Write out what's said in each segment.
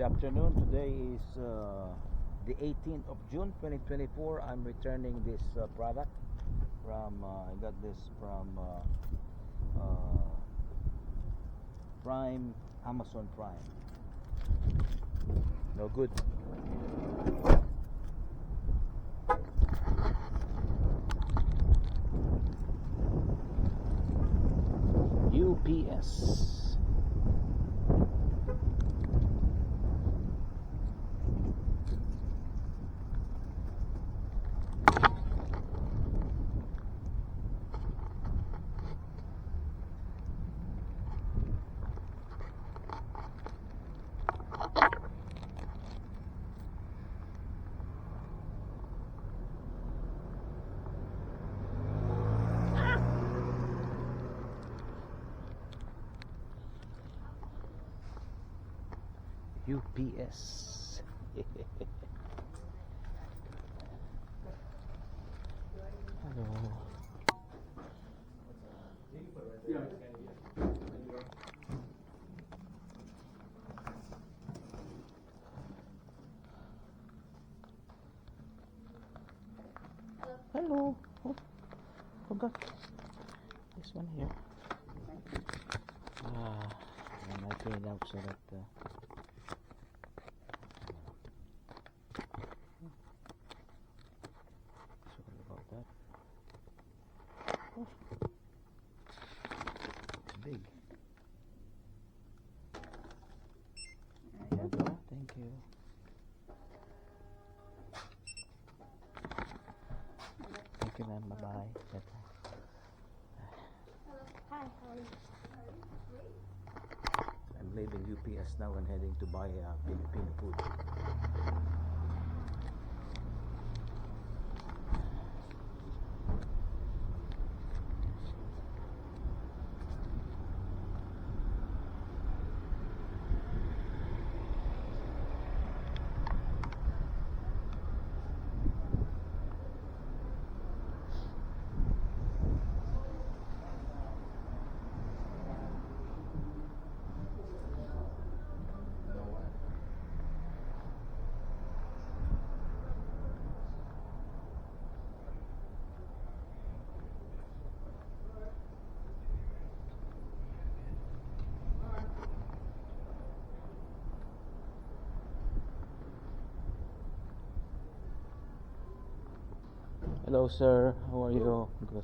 afternoon. Today is the 18th of June 2024. I'm returning this product from I got this from Prime, Amazon Prime. No good. UPS. UPS. Hello. Hello. Oh, forgot this one here. And I clean out so that sorry about that. Oh, it's big. There you go. Thank you. Thank you, ma'am. Bye bye. Hi, how are you? I'm leaving UPS now and heading to buy Filipino food. Hello, sir. How are you? Good.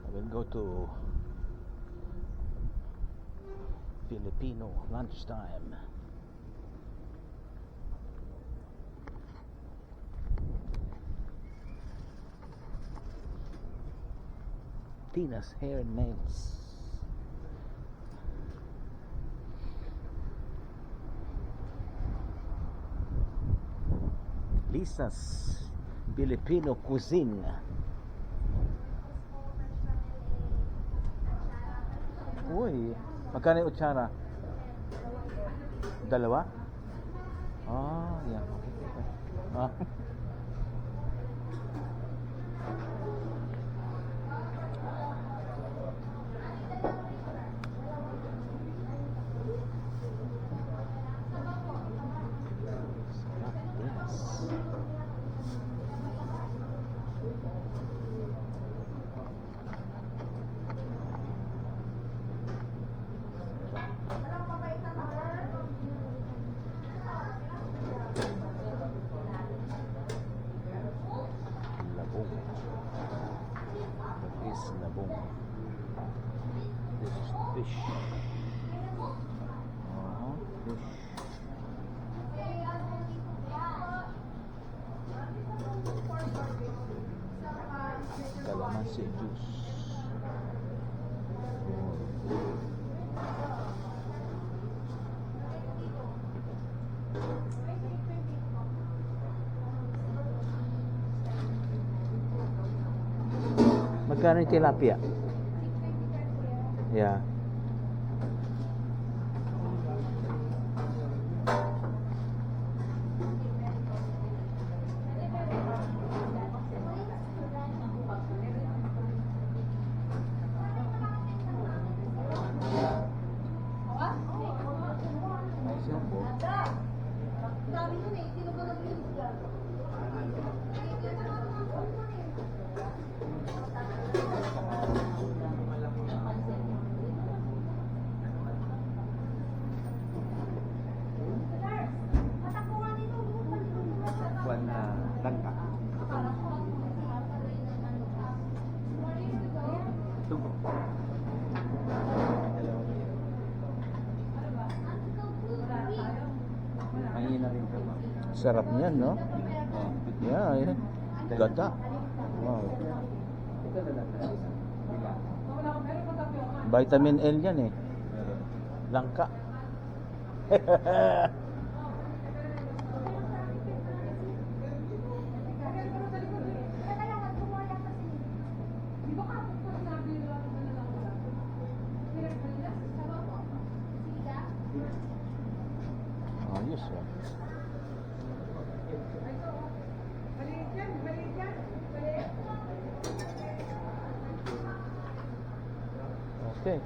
I will go to Filipino lunchtime. Tina's Hair and Nails. Lisa's Filipino Cuisine. Uy, magkano yung utsara? Dalawa? Ah, yeah. Okay. Ah. Labong. That is labong. This is fish. Fish. Calamansi juice. Magkano yung tilapia? Yeah. Buwan na langka. Tugo. Mahina rin ka ba? Sarap niyan, no? Oh, Yeah, yeah. Gata. Wow. ito na lang na isa. Bilang. Vitamin L yan eh. Meron. Langka. Ayos ah. Okay.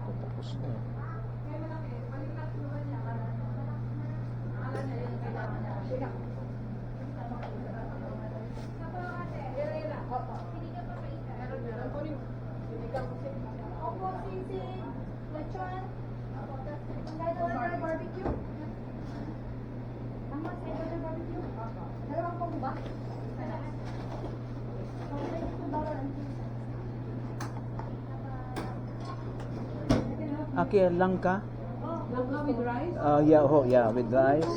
Tapos na eh. Opo, sisig, lechon, kahit order barbecue. Tama, sa order barbecue. Dalawang po ba? Aki, langka? Langka with rice? Yeah, with rice.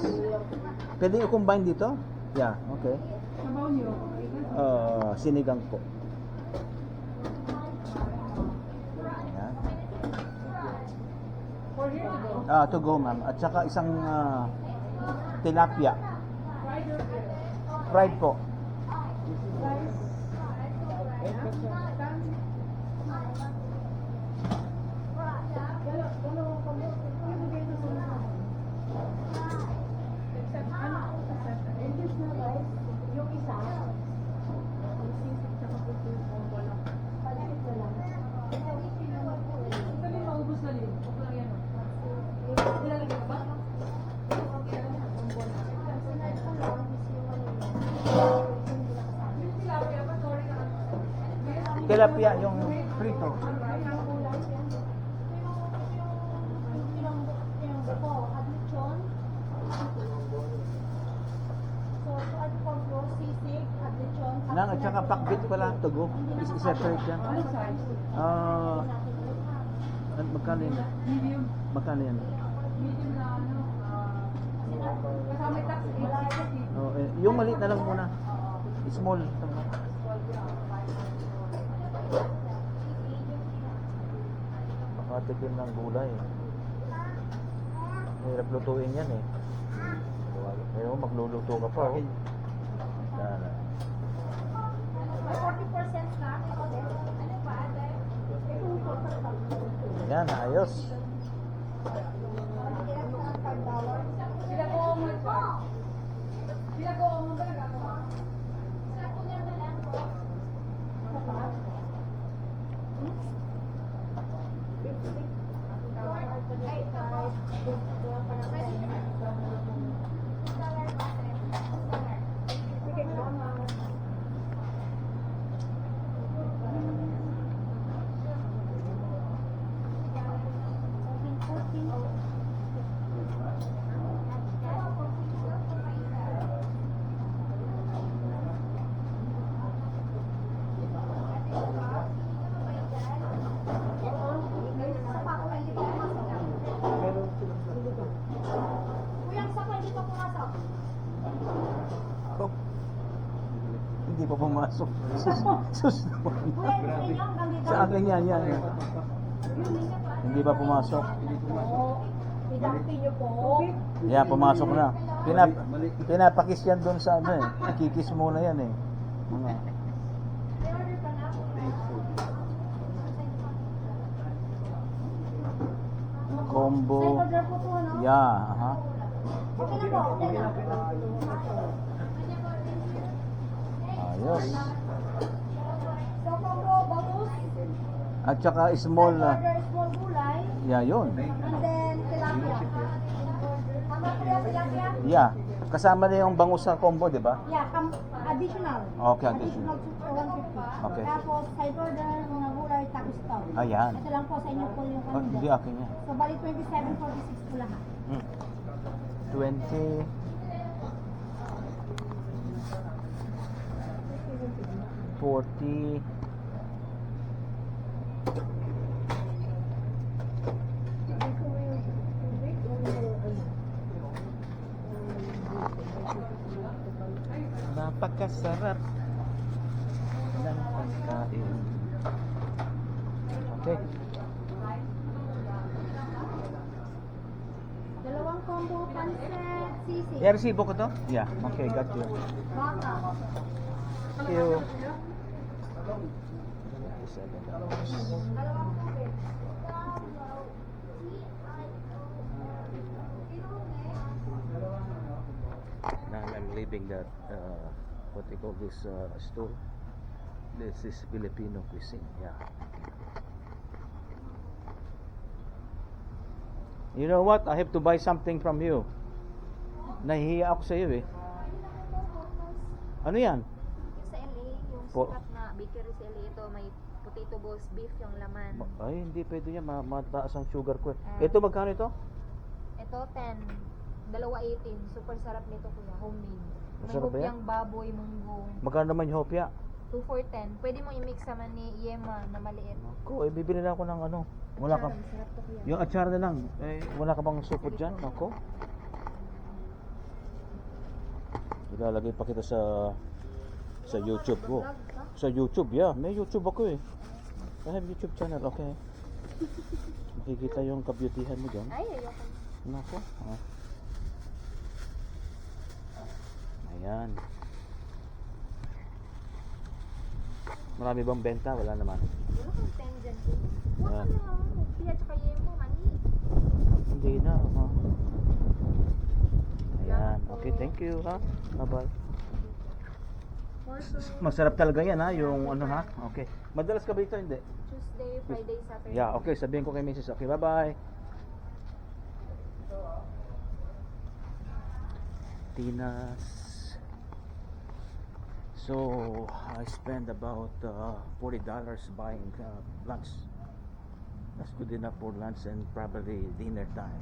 Pwede yung combine dito? Yeah, okay. Sabaw niyo. Sinigang po. Ayan. For here to go. To go, ma'am. At saka isang tilapia. Fried or grilled? Fried po. Except, ano? Except, Yung isa, yung sisig tsaka puti yung combo lang. palit ko lang. Dali, maubos na rin. Okay lang yan. Nilalagyan ba? Combo lang. Sunod ko lang is yung hindi nakasama. Yung tilapia ba? Sorry na. Tilapia yung prito. Adlechon. So, add po po, sisig, adlechon. Nang at saka pakbit pala, tugo. Is-separate yan. Ano size? Magkano yan? Medium. Magkano yan? Medium na ano. Kasama yung tax, 860. Yung maliit na lang muna. Small. Makatikim ng gulay. Hirap lutuin yan eh. Pero magluluto ka pa oh. Yan. May 44 cents na. Ano pa, ate? Yan, ayos. Sila ko mo pa. Sila ko mo ba nagagawa? Oh. Hindi pa pumasok. Sus naman. Sa akin yan. Hindi pa pumasok. Idampi niyo po. Yan, pumasok na. Pinapakis yan doon sa ano eh. Kikis muna yan eh. Mga. Order pa na. Combo. Side order po po, no? Yeah, aha. Ayos. So, combo, bangus. At saka small na. Order small gulay. Yeah, yun. And then, tilapia. Tama po yan, tilapia? Yeah. Kasama na yung bangus sa combo, di ba? Yeah, additional. Okay, additional. Additional to 150. Okay. Tapos, side order, mga gulay, tapos ito. Ayan. Ito lang po sa inyo po yung Oh, hindi akin yan. So, bali 27.46 po lahat. 20. $40. Napakasarap ng pagkain. Okay. Dalawang combo pancit, sisig. Yeah, resibo ko to? Yeah. Okay, got you. Baka. Thank you. Dalawang tubig. Now I'm leaving that what they call this store. This is Filipino cuisine. Yeah. You know what? I have to buy something from you. Nahihiya ako sa iyo eh. Ano yan? Yung sa LA, yung Po- sikat na bakery sa LA, ito may potato balls beef yung laman. Ay, hindi pwede yan. Mataas ang sugar ko. Ah. Ito, magkano ito? Ito 10, dalawa 18. Super sarap nito kuya, homemade. May Masarap ba yan? hopyang baboy, munggo. Magkano naman yung hopya? 2 for 10. Pwede mo i-mix naman ni Yema na maliit. Ako, eh, bibili na ako ng ano. Wala ka. Sarap, sarap to kuya. Yung atsara na lang. Eh, wala ka bang supot dyan? Ako. Ilalagay pa kita sa YouTube ko. Sa YouTube, yeah. May YouTube ako eh. I have YouTube channel, okay. Makikita yung kabutihan mo dyan. Ay, ayoko. Nako. Ah. Ayan. Marami bang benta? Wala naman. Wala kang 10 dyan kuya. Wala Yan. na. Hopya tsaka Yema, mani. Hindi na. Ayan. Okay, thank you ha. Bye-bye. Also, Masarap talaga yan ha, yung ano ha. Okay. Madalas ka ba dito? Hindi. Tuesday, Friday, Saturday. Yeah, okay. Sabihin ko kay Mrs. Okay, bye-bye. Tina's. So, I spent about $40 buying lunch. That's good enough for lunch and probably dinner time.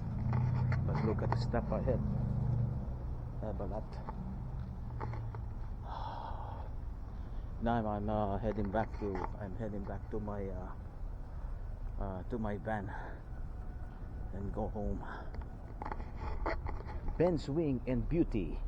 But look at the stuff ahead. I have a lot. Now I'm heading back to my van and go home. Ben's Wing and Beauty.